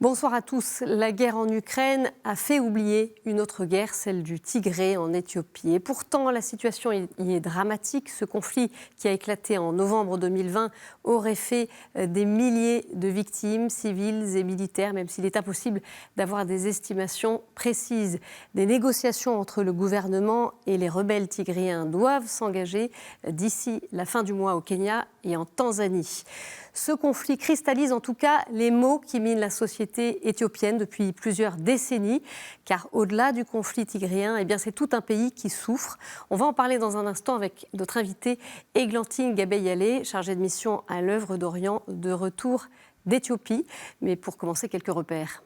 Bonsoir à tous. La guerre en Ukraine a fait oublier une autre guerre, celle du Tigré en Éthiopie. Et pourtant, la situation y est dramatique. Ce conflit qui a éclaté en novembre 2020 aurait fait des milliers de victimes civiles et militaires, même s'il est impossible d'avoir des estimations précises. Des négociations entre le gouvernement et les rebelles tigréens doivent s'engager d'ici la fin du mois au Kenya et en Tanzanie. Ce conflit cristallise en tout cas les maux qui minent la société éthiopienne depuis plusieurs décennies, car au-delà du conflit tigréen, c'est tout un pays qui souffre. On va en parler dans un instant avec notre invitée Églantine Gabeyalé, chargée de mission à l'œuvre d'Orient de retour d'Éthiopie. Mais pour commencer, quelques repères.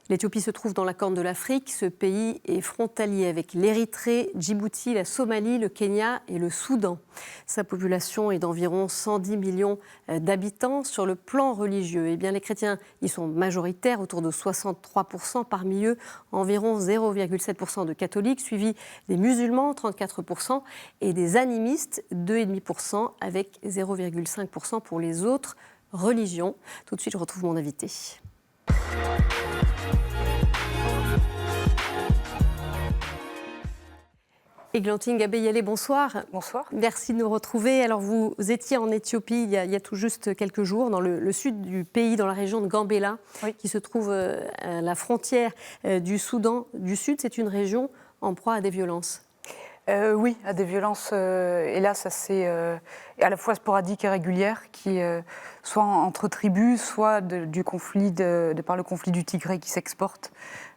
L'Éthiopie se trouve dans la Corne de l'Afrique. Ce pays est frontalier avec l'Érythrée, Djibouti, la Somalie, le Kenya et le Soudan. Sa population est d'environ 110 millions d'habitants. Sur le plan religieux, les chrétiens y sont majoritaires, autour de 63%. Parmi eux, environ 0,7% de catholiques, suivis des musulmans, 34%, et des animistes, 2,5%, avec 0,5% pour les autres religions. Tout de suite, je retrouve mon invité. Églantine Gabeyalé, bonsoir. Bonsoir. Merci de nous retrouver. Alors, vous étiez en Éthiopie il y a tout juste quelques jours, dans le sud du pays, dans la région de Gambela, oui, qui se trouve à la frontière du Soudan du Sud. C'est une région en proie à des violences. Oui, à des violences, hélas, assez à la fois sporadiques et régulières, qui soit entre tribus, soit du conflit, par le conflit du Tigré qui s'exporte.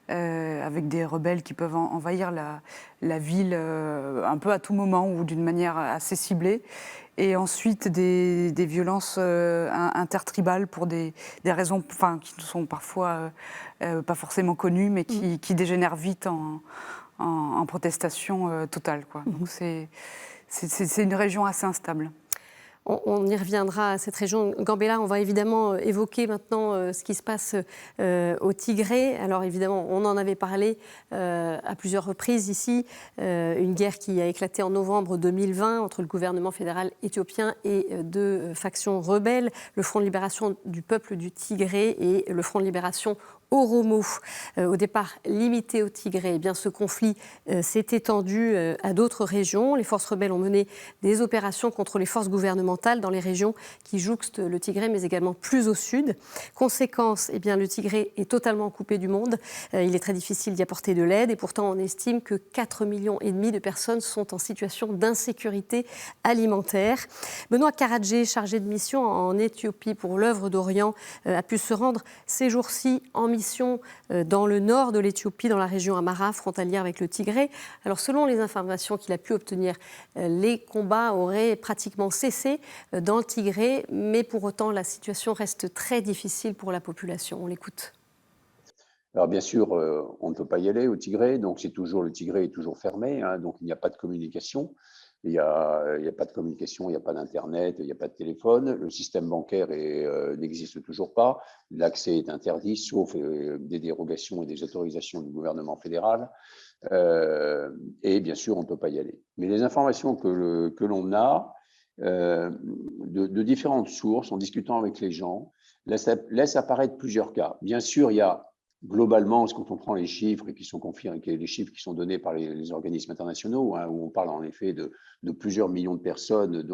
Avec des rebelles qui peuvent envahir la ville un peu à tout moment ou d'une manière assez ciblée. Et ensuite des violences intertribales pour des raisons qui sont parfois pas forcément connues, mais qui dégénèrent vite en protestation totale, quoi. Donc c'est une région assez instable. On y reviendra à cette région Gambela. On va évidemment évoquer maintenant ce qui se passe au Tigré. Alors évidemment, on en avait parlé à plusieurs reprises ici. Une guerre qui a éclaté en novembre 2020 entre le gouvernement fédéral éthiopien et deux factions rebelles, le Front de libération du peuple du Tigré et le Front de libération Oromo. Au départ limité au Tigré, ce conflit s'est étendu à d'autres régions. Les forces rebelles ont mené des opérations contre les forces gouvernementales dans les régions qui jouxtent le Tigré, mais également plus au sud. Conséquence, le Tigré est totalement coupé du monde. Il est très difficile d'y apporter de l'aide et pourtant on estime que 4,5 millions de personnes sont en situation d'insécurité alimentaire. Benoît Karadjé, chargé de mission en Éthiopie pour l'œuvre d'Orient, a pu se rendre ces jours-ci en mission dans le nord de l'Éthiopie, dans la région Amara, frontalière avec le Tigré. Alors, selon les informations qu'il a pu obtenir, les combats auraient pratiquement cessé dans le Tigré, mais pour autant, la situation reste très difficile pour la population. On l'écoute. Alors, bien sûr, on ne peut pas y aller au Tigré, donc le Tigré est toujours fermé, donc il n'y a pas de communication. Il n'y a pas de communication, il n'y a pas d'Internet, il n'y a pas de téléphone. Le système bancaire n'existe toujours pas. L'accès est interdit, sauf des dérogations et des autorisations du gouvernement fédéral. Et bien sûr, on ne peut pas y aller. Mais les informations que l'on a de différentes sources, en discutant avec les gens, laissent apparaître plusieurs cas. Bien sûr, il y a globalement, quand on prend les chiffres qui sont confirmés, les chiffres qui sont donnés par les organismes internationaux, où on parle en effet de plusieurs millions de personnes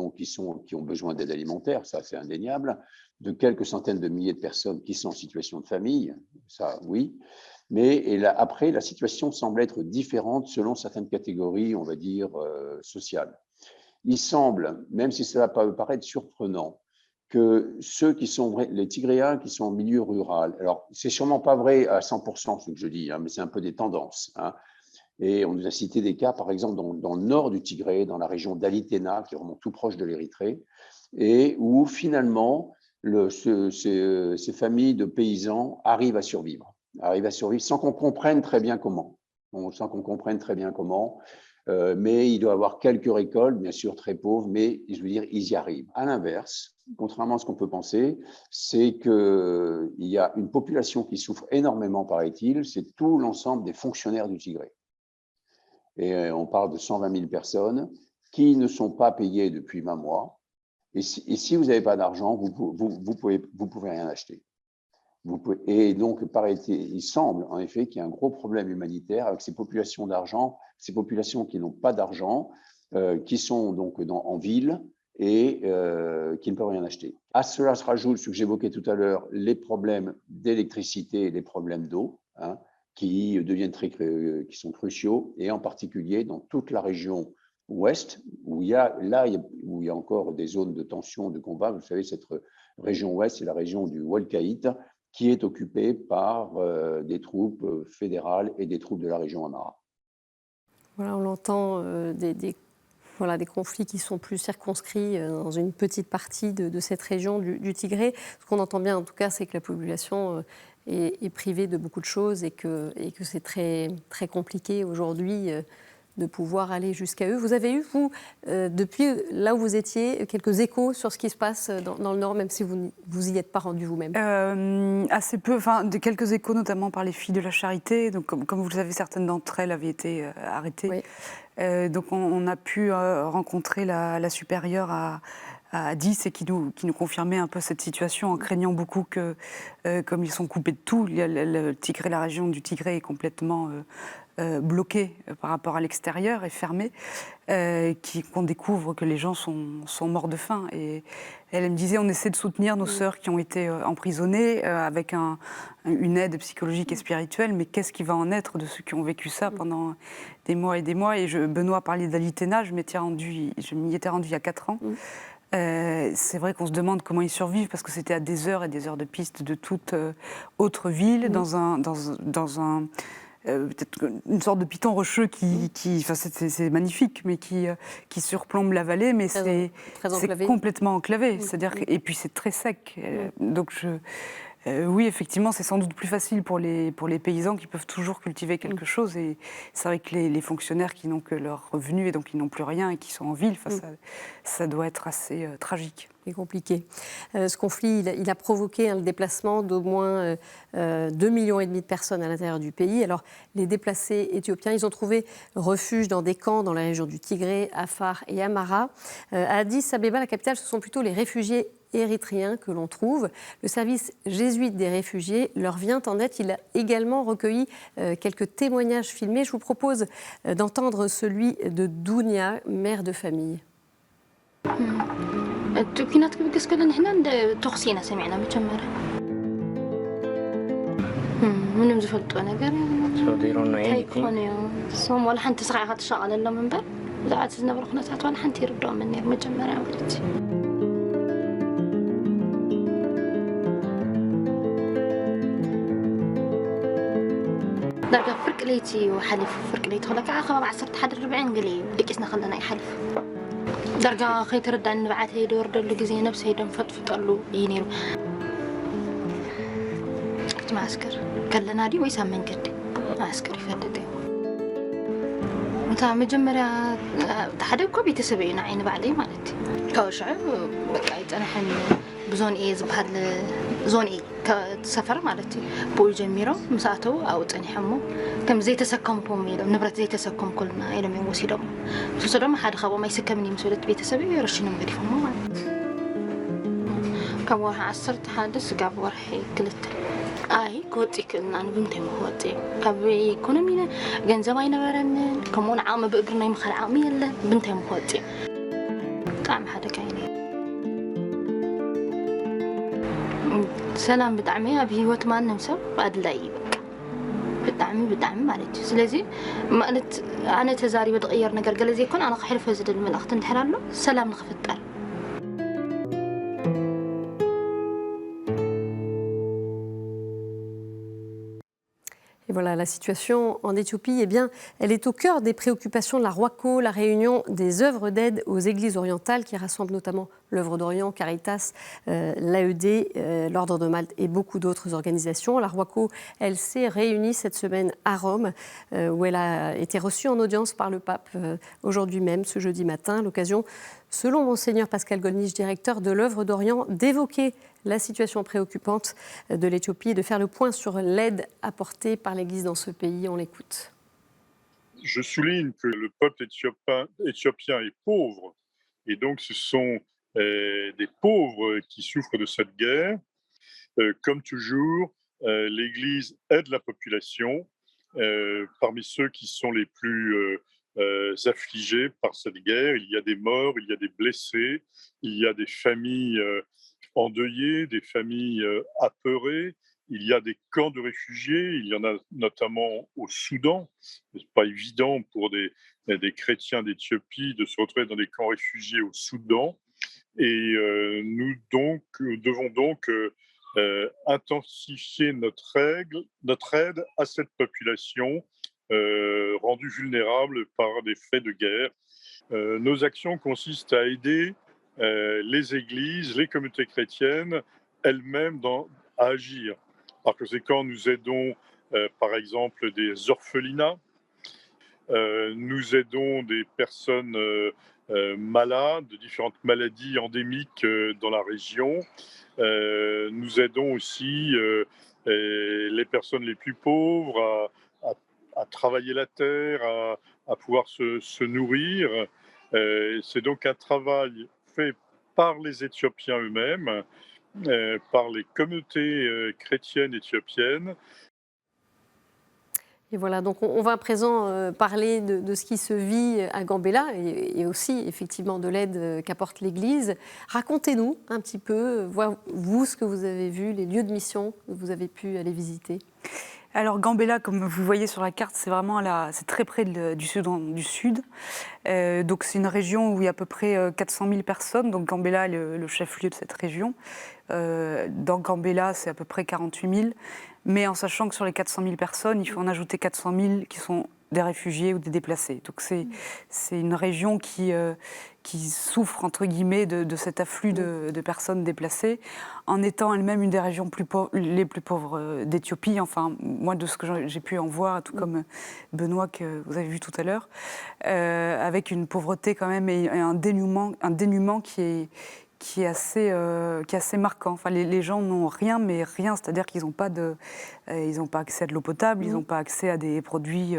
qui ont besoin d'aide alimentaire, ça c'est indéniable, de quelques centaines de milliers de personnes qui sont en situation de famine, ça oui, mais après la situation semble être différente selon certaines catégories, on va dire, sociales. Il semble, même si cela peut paraître surprenant, que ceux qui sont les Tigréens qui sont en milieu rural, alors c'est sûrement pas vrai à 100% ce que je dis, mais c'est un peu des tendances. Et on nous a cité des cas, par exemple, dans le nord du Tigré, dans la région d'Alitena, qui est vraiment tout proche de l'Érythrée, et où finalement ces familles de paysans arrivent à survivre sans qu'on comprenne très bien comment. Mais il doit y avoir quelques récoltes, bien sûr très pauvres, mais je veux dire, ils y arrivent. À l'inverse, contrairement à ce qu'on peut penser, c'est qu'il y a une population qui souffre énormément, paraît-il, c'est tout l'ensemble des fonctionnaires du Tigré. Et on parle de 120 000 personnes qui ne sont pas payées depuis 20 mois. Et si vous n'avez pas d'argent, vous pouvez rien acheter. Et donc, il semble en effet qu'il y a un gros problème humanitaire avec ces populations d'argent, ces populations qui n'ont pas d'argent, qui sont donc en ville et qui ne peuvent rien acheter. À cela se rajoute ce que j'évoquais tout à l'heure, les problèmes d'électricité et les problèmes d'eau, hein, qui sont cruciaux, et en particulier dans toute la région ouest, où il y a encore des zones de tension, de combat. Vous savez, cette région ouest, c'est la région du Wolkaït, qui est occupée par des troupes fédérales et des troupes de la région Amhara. Voilà, on l'entend, des conflits qui sont plus circonscrits dans une petite partie de cette région du Tigré. Ce qu'on entend bien, en tout cas, c'est que la population est privée de beaucoup de choses et que c'est très, très compliqué aujourd'hui de pouvoir aller jusqu'à eux. Vous avez eu, vous, depuis là où vous étiez, quelques échos sur ce qui se passe dans le Nord, même si vous y êtes pas rendu vous-même? Assez peu, quelques échos, notamment par les filles de la Charité. Donc, comme vous le savez, certaines d'entre elles avaient été arrêtées. Oui. Donc, on a pu rencontrer la supérieure à 10 et qui nous confirmait un peu cette situation en craignant beaucoup que, comme ils sont coupés de tout, le Tigré, la région du Tigré est complètement bloquée par rapport à l'extérieur et fermée, qu'on découvre que les gens sont morts de faim. Et elle me disait, on essaie de soutenir nos sœurs qui ont été emprisonnées avec une aide psychologique et spirituelle, mais qu'est-ce qui va en être de ceux qui ont vécu ça pendant des mois et des mois? Et Benoît parlait d'Alitena, je m'y étais rendue il y a 4 ans. C'est vrai qu'on se demande comment ils survivent parce que c'était à des heures et des heures de piste de toute autre ville, dans un peut-être une sorte de piton rocheux c'est magnifique, mais qui surplombe la vallée, mais c'est complètement enclavé. C'est-à-dire et puis c'est très sec. Donc oui, effectivement, c'est sans doute plus facile pour les paysans qui peuvent toujours cultiver quelque chose. Et c'est vrai que les fonctionnaires qui n'ont que leurs revenus et donc qui n'ont plus rien et qui sont en ville, ça doit être assez tragique. C'est compliqué. Ce conflit, il a provoqué le déplacement d'au moins 2,5 millions de personnes à l'intérieur du pays. Alors, les déplacés éthiopiens, ils ont trouvé refuge dans des camps dans la région du Tigré, Afar et Amhara. À Addis Abeba, la capitale, ce sont plutôt les réfugiés érythréens que l'on trouve. Le service jésuite des réfugiés leur vient en aide. Il a également recueilli quelques témoignages filmés. Je vous propose d'entendre celui de Dounia, mère de famille. التوكينات كبقس كلن هنا تخسينا سمعنا مجمرة منهم زفلتوا نجار صديرون هيكونوا صوم ولا حنت صغيرة تشغل إلا من بر زعت زنبر خناتات ولا حنت يردوا مني مجمرة ولدتي درجة فرق ليتي وحلف فرق ليتي خلك عاقبة 10 قلي دقيسنا خلنا يحلف درجة خي ترد أن بعد هيدا ورد له جزء نفسه هيدا مفطفط له ينيرو كنت معسكر كلنا دي ويسام من كده معسكر يفدده متى مجمرة تحدى كوبي تسبعين عين بعدين مالتي كوشعب بقيت أنا حن بزون إيه زبهاد زون إيه كسفر مالتي بول جميرو مساتو أو تاني حمو كم زي تسكم بوميلو نبرت زي تسكم كلنا إلى من وسيلهم سوسرهم حد خبوا ما يسكمني مسؤولية بيت سبي يرشينا مقري فمو كم واحد عصرت حادث قاب ورحي كلت كوتي كنا نبنتي مهوتي كبي كنا مين جنزباي نبرن كمون عام بقرنا يمخل عامي يلا بنتي مهوتي طعم هذا كايني سلام بدعمي أبي هو تمان نمسو بعد لا يبقى بدعمي مالتي سلازي ما أنا تزاري بتغير نقر قال زي كون أنا خحلف وزد الملأ تنتحرر له سلام نخفتر. Et voilà, la situation en Éthiopie, eh bien, elle est au cœur des préoccupations de la ROACO, la réunion des œuvres d'aide aux églises orientales qui rassemble notamment l'œuvre d'Orient, Caritas, l'AED, l'Ordre de Malte et beaucoup d'autres organisations. La ROACO, elle s'est réunie cette semaine à Rome, où elle a été reçue en audience par le pape aujourd'hui même, ce jeudi matin. L'occasion, selon Monseigneur Pascal Gollnisch, directeur de l'œuvre d'Orient, d'évoquer la situation préoccupante de l'Éthiopie et de faire le point sur l'aide apportée par l'Église dans ce pays. On l'écoute. Je souligne que le peuple éthiopien est pauvre, et donc ce sont des pauvres qui souffrent de cette guerre. Comme toujours, l'Église aide la population. Parmi ceux qui sont les plus affligés par cette guerre, il y a des morts, il y a des blessés, il y a des familles endeuillées, des familles apeurées, il y a des camps de réfugiés, il y en a notamment au Soudan. Ce n'est pas évident pour des chrétiens d'Éthiopie de se retrouver dans des camps réfugiés au Soudan. Et nous devons donc intensifier notre aide à cette population rendue vulnérable par des faits de guerre. Nos actions consistent à aider les églises, les communautés chrétiennes elles-mêmes à agir. Par conséquent, nous aidons par exemple des orphelinats, nous aidons des personnes malades, de différentes maladies endémiques dans la région. Nous aidons aussi les personnes les plus pauvres à travailler la terre, à pouvoir se nourrir. C'est donc un travail fait par les Éthiopiens eux-mêmes, par les communautés chrétiennes éthiopiennes. Et voilà, donc on va à présent parler de ce qui se vit à Gambela et aussi effectivement de l'aide qu'apporte l'Église. Racontez-nous un petit peu, vous, ce que vous avez vu, les lieux de mission que vous avez pu aller visiter. Alors Gambela, comme vous voyez sur la carte, c'est vraiment c'est très près du Soudan du Sud. Donc c'est une région où il y a à peu près 400 000 personnes. Donc Gambela est le chef-lieu de cette région. Dans Gambela, c'est à peu près 48 000. Mais en sachant que sur les 400 000 personnes, il faut en ajouter 400 000 qui sont des réfugiés ou des déplacés. Donc c'est une région qui souffre, entre guillemets, de cet afflux de personnes déplacées, en étant elle-même une des régions les plus pauvres d'Éthiopie. Enfin, moi, de ce que j'ai pu en voir, tout comme Benoît, que vous avez vu tout à l'heure, avec une pauvreté quand même et un dénuement qui est assez marquant. Enfin, les gens n'ont rien, mais rien, c'est-à-dire qu'ils n'ont pas accès à de l'eau potable, ils n'ont pas accès à des produits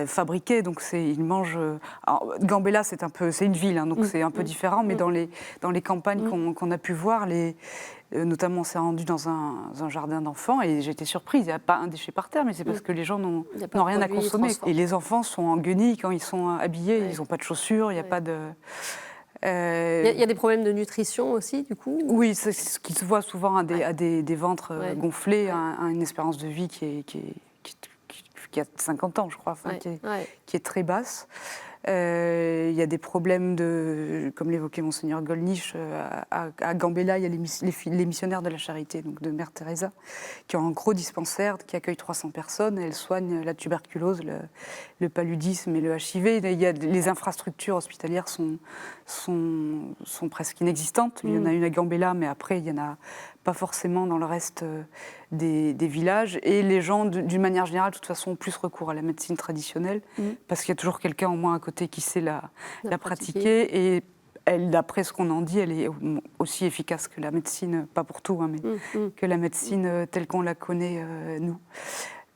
fabriqués, donc ils mangent... Alors, Gambela, c'est une ville, hein, donc c'est un peu différent, mais dans les campagnes qu'on a pu voir, notamment on s'est rendu dans un jardin d'enfants et j'ai été surprise, il n'y a pas un déchet par terre, mais c'est parce que les gens n'ont rien à consommer. Et les enfants sont en guenilles quand ils sont habillés, ils n'ont pas de chaussures, il n'y a pas de... Il y a des problèmes de nutrition aussi, du coup? Oui, c'est ce qui se voit souvent à des ventres gonflés, à une espérance de vie qui a 50 ans, je crois, qui est très basse. Il y a des problèmes comme l'évoquait Monseigneur Gollnisch, à Gambela, il y a les missionnaires de la charité, donc de Mère Teresa, qui ont un gros dispensaire qui accueille 300 personnes. Elles soignent la tuberculose, le paludisme et le HIV. Les infrastructures hospitalières sont presque inexistantes. Il y en a une à Gambela, mais après, il n'y en a pas forcément dans le reste des villages. Et les gens, d'une manière générale, de toute façon, ont plus recours à la médecine traditionnelle, parce qu'il y a toujours quelqu'un au moins à côté qui sait la pratiquer. Et elle, d'après ce qu'on en dit, elle est aussi efficace que la médecine, pas pour tout, hein, mais que la médecine telle qu'on la connaît, nous.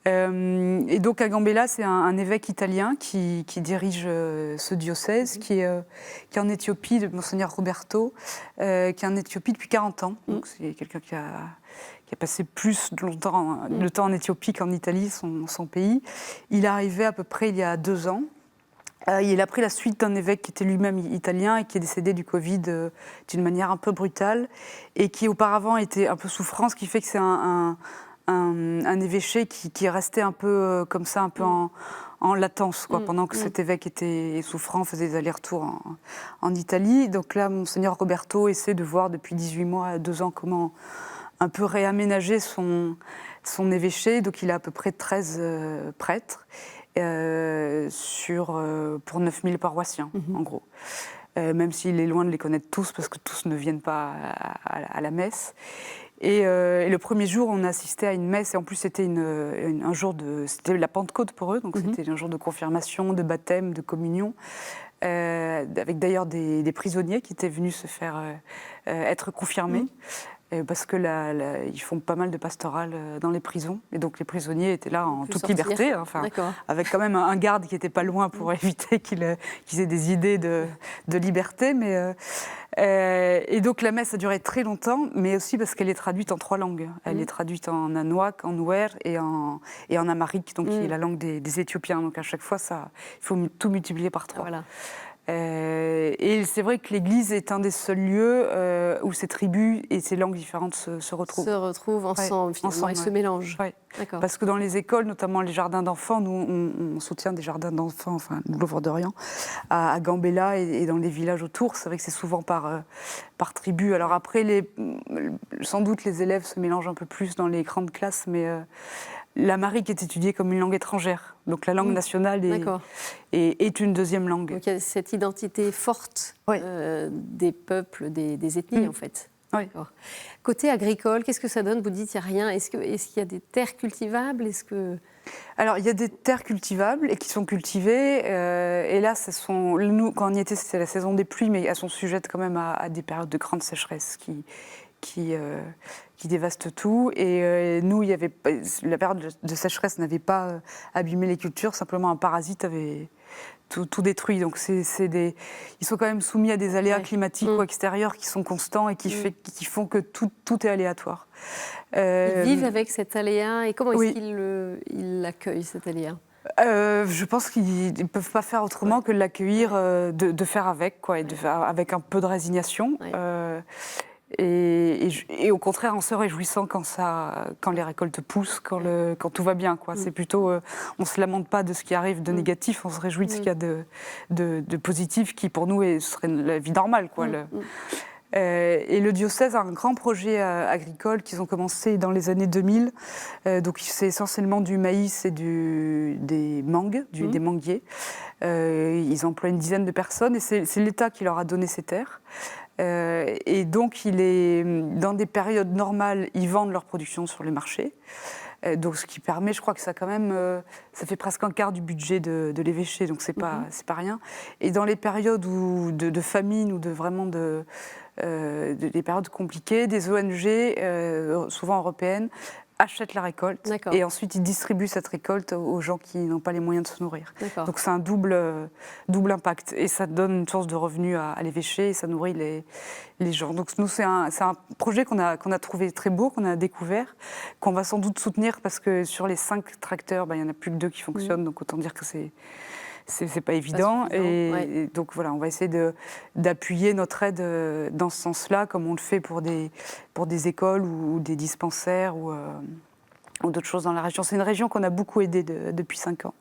Et donc à Gambela, c'est un évêque italien qui dirige ce diocèse, qui est en Éthiopie, Monseigneur Roberto, qui est en Éthiopie depuis 40 ans. Donc c'est quelqu'un qui a passé plus de temps en Éthiopie qu'en Italie, son pays. Il est arrivé à peu près il y a 2 ans. Il a pris la suite d'un évêque qui était lui-même italien et qui est décédé du Covid d'une manière un peu brutale et qui auparavant était un peu souffrant, ce qui fait que c'est un évêché qui est resté un peu comme ça, un peu en latence, quoi, pendant que cet évêque était souffrant, faisait des allers-retours en Italie. Donc là, Monseigneur Roberto essaie de voir depuis 18 mois, 2 ans, comment un peu réaménager son évêché. Donc il a à peu près 13 prêtres pour 9000 paroissiens, en gros. Même s'il est loin de les connaître tous, parce que tous ne viennent pas à la messe. Et le premier jour, on a assisté à une messe, et en plus c'était un jour c'était la Pentecôte pour eux, donc c'était un jour de confirmation, de baptême, de communion, avec d'ailleurs des prisonniers qui étaient venus se faire être confirmés. parce que ils font pas mal de pastorales dans les prisons. Et donc les prisonniers étaient là en toute liberté, avec quand même un garde qui n'était pas loin pour éviter qu'ils aient des idées de liberté. Et donc la messe a duré très longtemps, mais aussi parce qu'elle est traduite en 3 langues. Elle est traduite en Anahuac, en Nuer et en Amharique, donc qui est la langue des Éthiopiens. Donc à chaque fois, il faut tout multiplier par 3. Voilà. Et c'est vrai que l'Église est un des seuls lieux où ces tribus et ces langues différentes se retrouvent. Se retrouvent ensemble, finalement, et se mélangent. Ouais. Parce que dans les écoles, notamment les jardins d'enfants, nous on soutient des jardins d'enfants, enfin Louvre d'Orient, à Gambella et dans les villages autour. C'est vrai que c'est souvent par tribu. Alors après, sans doute les élèves se mélangent un peu plus dans les grandes classes, mais l'amharique est étudiée comme une langue étrangère. Donc la langue nationale est une deuxième langue. Donc il y a cette identité forte des peuples, des ethnies en fait. Oui. Côté agricole, qu'est-ce que ça donne? Vous dites qu'il n'y a rien. Est-ce qu'il y a des terres cultivables? Alors, il y a des terres cultivables et qui sont cultivées. Et là, nous, quand on y était, c'était la saison des pluies, mais elles sont sujettes quand même à des périodes de grande sécheresse qui dévastent tout. Et nous, la période de sécheresse n'avait pas abîmé les cultures, simplement un parasite avait tout détruit. Donc ils sont quand même soumis à des aléas climatiques ou extérieurs qui sont constants et qui font que tout est aléatoire. Ils vivent avec cet aléa et comment est-ce qu'ils l'accueillent, cet aléa? Je pense qu'ils ne peuvent pas faire autrement que de l'accueillir, de faire avec, et de faire avec un peu de résignation. Et au contraire, en se réjouissant quand les récoltes poussent, quand tout va bien. C'est plutôt, on ne se lamente pas de ce qui arrive de négatif, on se réjouit de ce qu'il y a de positif qui, pour nous, serait la vie normale. Et le diocèse a un grand projet agricole qu'ils ont commencé dans les années 2000. Donc c'est essentiellement du maïs et des mangues, des manguiers. Ils emploient une dizaine de personnes et c'est l'État qui leur a donné ces terres. Et donc, dans des périodes normales, ils vendent leur production sur les marchés. Donc, ce qui permet, je crois que ça fait presque un quart du budget de l'évêché, donc c'est pas rien. Et dans les périodes de famine ou des périodes compliquées, des ONG, souvent européennes, achètent la récolte et ensuite ils distribuent cette récolte aux gens qui n'ont pas les moyens de se nourrir. Donc c'est un double impact et ça donne une source de revenus à l'évêché et ça nourrit les gens. Donc nous c'est un projet qu'on a trouvé très beau, qu'on a découvert, qu'on va sans doute soutenir parce que sur les 5 tracteurs, il n'y en a plus que 2 qui fonctionnent, donc autant dire que c'est pas évident. Et donc voilà, on va essayer d'appuyer notre aide dans ce sens-là, comme on le fait pour des écoles ou des dispensaires ou d'autres choses dans la région. C'est une région qu'on a beaucoup aidée depuis 5 ans,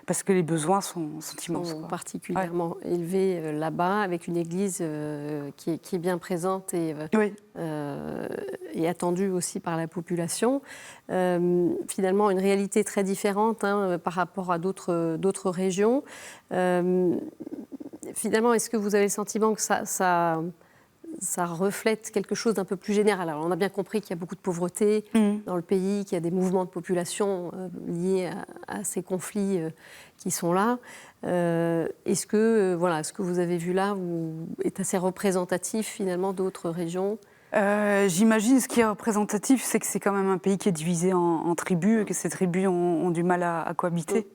parce que les besoins sont immenses. Sont particulièrement élevés là-bas, avec une église qui est bien présente et attendue aussi par la population. Finalement, une réalité très différente par rapport à d'autres régions. Finalement, est-ce que vous avez le sentiment que ça reflète quelque chose d'un peu plus général? Alors, on a bien compris qu'il y a beaucoup de pauvreté dans le pays, qu'il y a des mouvements de population liés à ces conflits qui sont là. Est-ce que ce que vous avez vu là est assez représentatif finalement d'autres régions? J'imagine, ce qui est représentatif, c'est que c'est quand même un pays qui est divisé en tribus et que ces tribus ont du mal à cohabiter.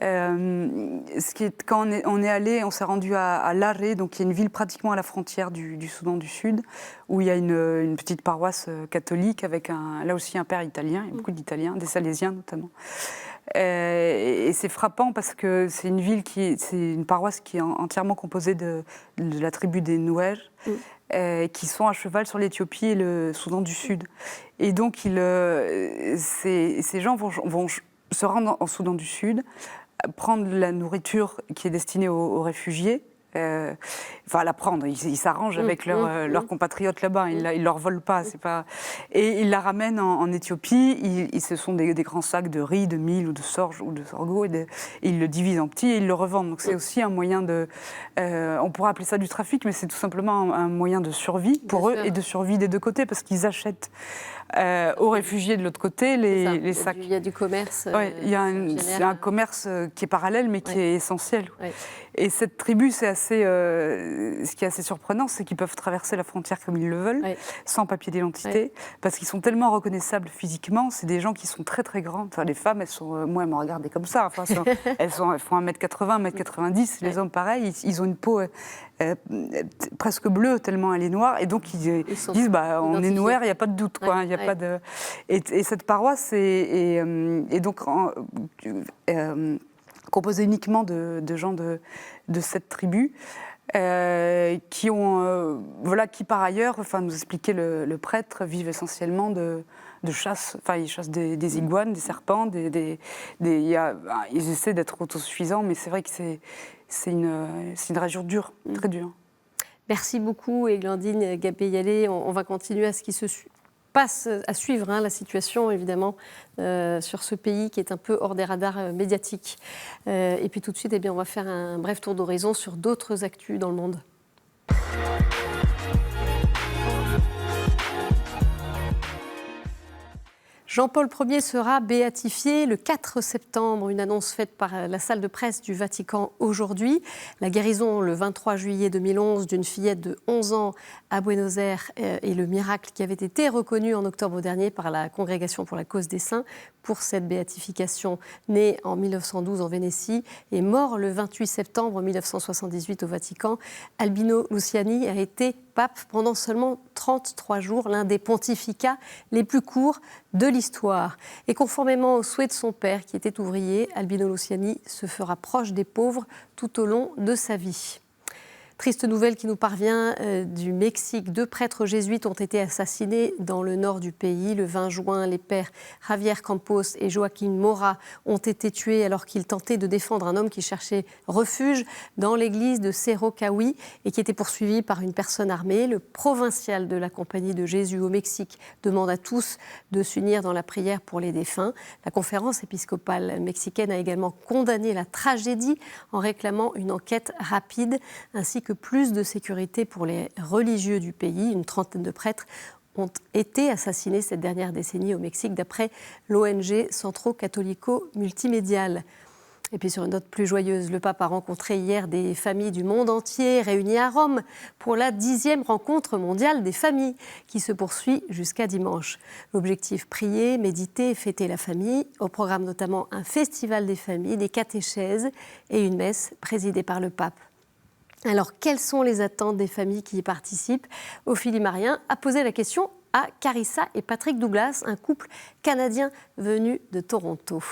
Quand on est allé, on s'est rendu à Laré, donc qui est une ville pratiquement à la frontière du Soudan du Sud, où il y a une petite paroisse catholique avec là aussi un père italien, il y a beaucoup d'Italiens, des Salésiens notamment. Et c'est frappant parce que c'est une paroisse qui est entièrement composée de la tribu des Nuer, qui sont à cheval sur l'Éthiopie et le Soudan du Sud. Et donc ces gens vont se rendre en Soudan du Sud, prendre la nourriture qui est destinée aux réfugiés, la prendre, ils s'arrangent avec leurs compatriotes là-bas, ils ne leur volent pas, et ils la ramènent en Éthiopie, ce sont des grands sacs de riz, de mil ou de sorgho ou de sorgho, et ils le divisent en petits et ils le revendent. Donc c'est aussi un moyen on pourrait appeler ça du trafic, mais c'est tout simplement un moyen de survie pour eux et de survie des 2 côtés, parce qu'ils achètent aux réfugiés de l'autre côté les sacs. Il y a du commerce. C'est un commerce qui est parallèle mais qui est essentiel. Et cette tribu, ce qui est assez surprenant, c'est qu'ils peuvent traverser la frontière comme ils le veulent, sans papier d'identité, parce qu'ils sont tellement reconnaissables physiquement. C'est des gens qui sont très très grands. Enfin, les femmes, moi, elles m'ont regardé comme ça. Enfin, elles font 1m80, 1m90. Les hommes, pareil, ils ont une peau presque bleue, tellement elle est noire. Et donc, ils disent, on est noir, il n'y a pas de doute. Quoi, y a pas de... et cette paroisse est donc composée uniquement de gens de cette tribu. Qui par ailleurs, nous expliquait le prêtre, vivent essentiellement de chasse. Enfin, ils chassent des iguanes, des serpents. Ils essaient d'être autosuffisants, mais c'est vrai que c'est une région dure, très dure. Merci beaucoup, Eglandine Gabé-Yalé. On va continuer à ce qui se passe, à suivre la situation, évidemment, sur ce pays qui est un peu hors des radars médiatiques. Et puis tout de suite, on va faire un bref tour d'horizon sur d'autres actus dans le monde. Jean-Paul Ier sera béatifié le 4 septembre, une annonce faite par la salle de presse du Vatican aujourd'hui. La guérison le 23 juillet 2011 d'une fillette de 11 ans à Buenos Aires et le miracle qui avait été reconnu en octobre dernier par la Congrégation pour la cause des saints pour cette béatification, née en 1912 en Vénétie et mort le 28 septembre 1978 au Vatican. Albino Luciani a été pape pendant seulement 33 jours, l'un des pontificats les plus courts de l'histoire. Et conformément au souhait de son père, qui était ouvrier, Albino Luciani se fera proche des pauvres tout au long de sa vie. Triste nouvelle qui nous parvient du Mexique. 2 prêtres jésuites ont été assassinés dans le nord du pays. Le 20 juin, les pères Javier Campos et Joaquín Mora ont été tués alors qu'ils tentaient de défendre un homme qui cherchait refuge dans l'église de Cerro Cahui et qui était poursuivi par une personne armée. Le provincial de la Compagnie de Jésus au Mexique demande à tous de s'unir dans la prière pour les défunts. La conférence épiscopale mexicaine a également condamné la tragédie en réclamant une enquête rapide ainsi que plus de sécurité pour les religieux du pays. Une trentaine de prêtres ont été assassinés cette dernière décennie au Mexique, d'après l'ONG Centro Católico Multimedial. Et puis sur une note plus joyeuse, le pape a rencontré hier des familles du monde entier réunies à Rome pour la 10e rencontre mondiale des familles qui se poursuit jusqu'à dimanche. L'objectif, prier, méditer et fêter la famille. Au programme notamment un festival des familles, des catéchèses et une messe présidée par le pape. Alors, quelles sont les attentes des familles qui y participent ? Ophélie Marien a posé la question à Carissa et Patrick Douglas, un couple canadien venu de Toronto.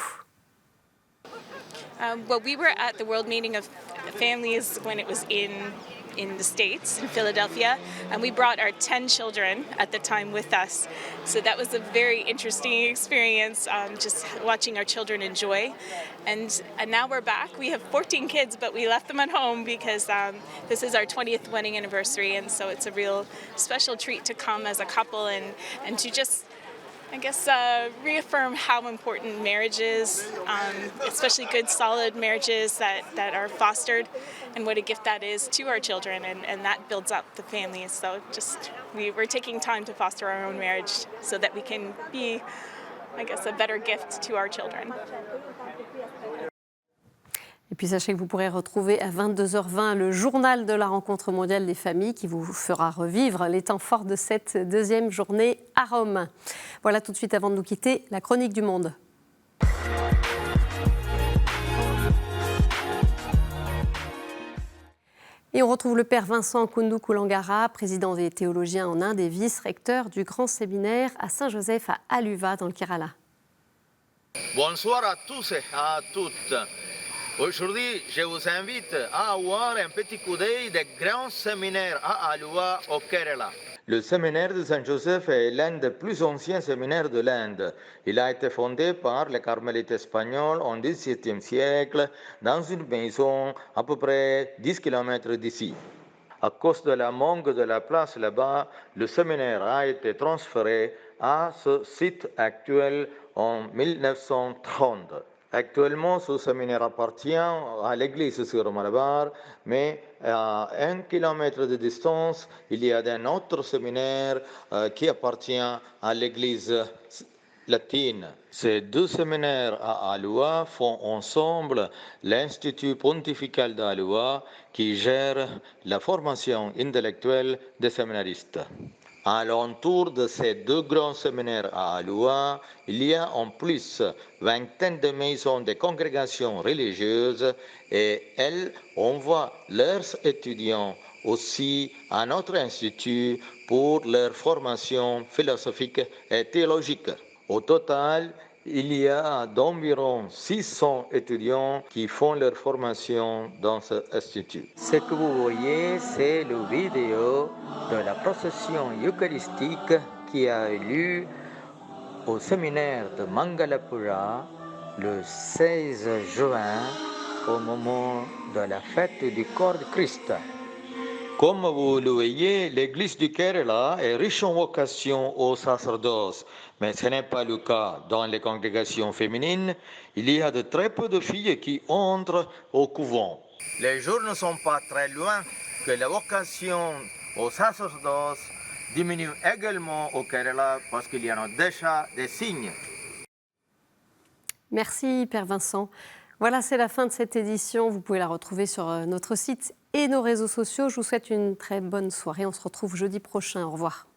Well, we were at the World Meeting of Families when it was in the States, in Philadelphia, and we brought our 10 children at the time with us. So that was a very interesting experience, just watching our children enjoy. And now we're back. We have 14 kids, but we left them at home because this is our 20th wedding anniversary, and so it's a real special treat to come as a couple and to just, I guess, reaffirm how important marriage is, especially good, solid marriages that are fostered, and what a gift that is to our children, and that builds up the family. So just, we're taking time to foster our own marriage so that we can be, I guess, a better gift to our children. Et puis sachez que vous pourrez retrouver à 22h20 le journal de la rencontre mondiale des familles qui vous fera revivre les temps forts de cette 2e journée à Rome. Voilà, tout de suite avant de nous quitter, la chronique du monde. Et on retrouve le père Vincent Koundou Koulangara, président des théologiens en Inde et vice-recteur du grand séminaire à Saint-Joseph à Aluva dans le Kerala. Bonsoir à tous et à toutes. Aujourd'hui, je vous invite à avoir un petit coup d'œil des grands séminaires à Aluva au Kerala. Le séminaire de Saint-Joseph est l'un des plus anciens séminaires de l'Inde. Il a été fondé par les carmélites espagnols au XVIIe siècle dans une maison à peu près 10 km d'ici. À cause de la manque de la place là-bas, le séminaire a été transféré à ce site actuel en 1930. Actuellement, ce séminaire appartient à l'église sur Malabar, mais à 1 kilomètre de distance, il y a un autre séminaire qui appartient à l'église latine. Ces deux séminaires à Alua font ensemble l'Institut pontifical d'Alua qui gère la formation intellectuelle des séminaristes. À l'entour de ces deux grands séminaires à Alua, il y a en plus vingtaine de maisons de congrégations religieuses et elles envoient leurs étudiants aussi à notre institut pour leur formation philosophique et théologique. Au total, il y a d'environ 600 étudiants qui font leur formation dans cet institut. Ce que vous voyez, c'est le vidéo de la procession eucharistique qui a eu lieu au séminaire de Mangalapura le 16 juin au moment de la fête du corps de Christ. Comme vous le voyez, l'église du Kerala est riche en vocation au sacerdoce, mais ce n'est pas le cas dans les congrégations féminines. Il y a de très peu de filles qui entrent au couvent. Les jours ne sont pas très loin que la vocation au sacerdoce diminue également au Kerala parce qu'il y en a déjà des signes. Merci Père Vincent. Voilà, c'est la fin de cette édition. Vous pouvez la retrouver sur notre site et nos réseaux sociaux. Je vous souhaite une très bonne soirée. On se retrouve jeudi prochain. Au revoir.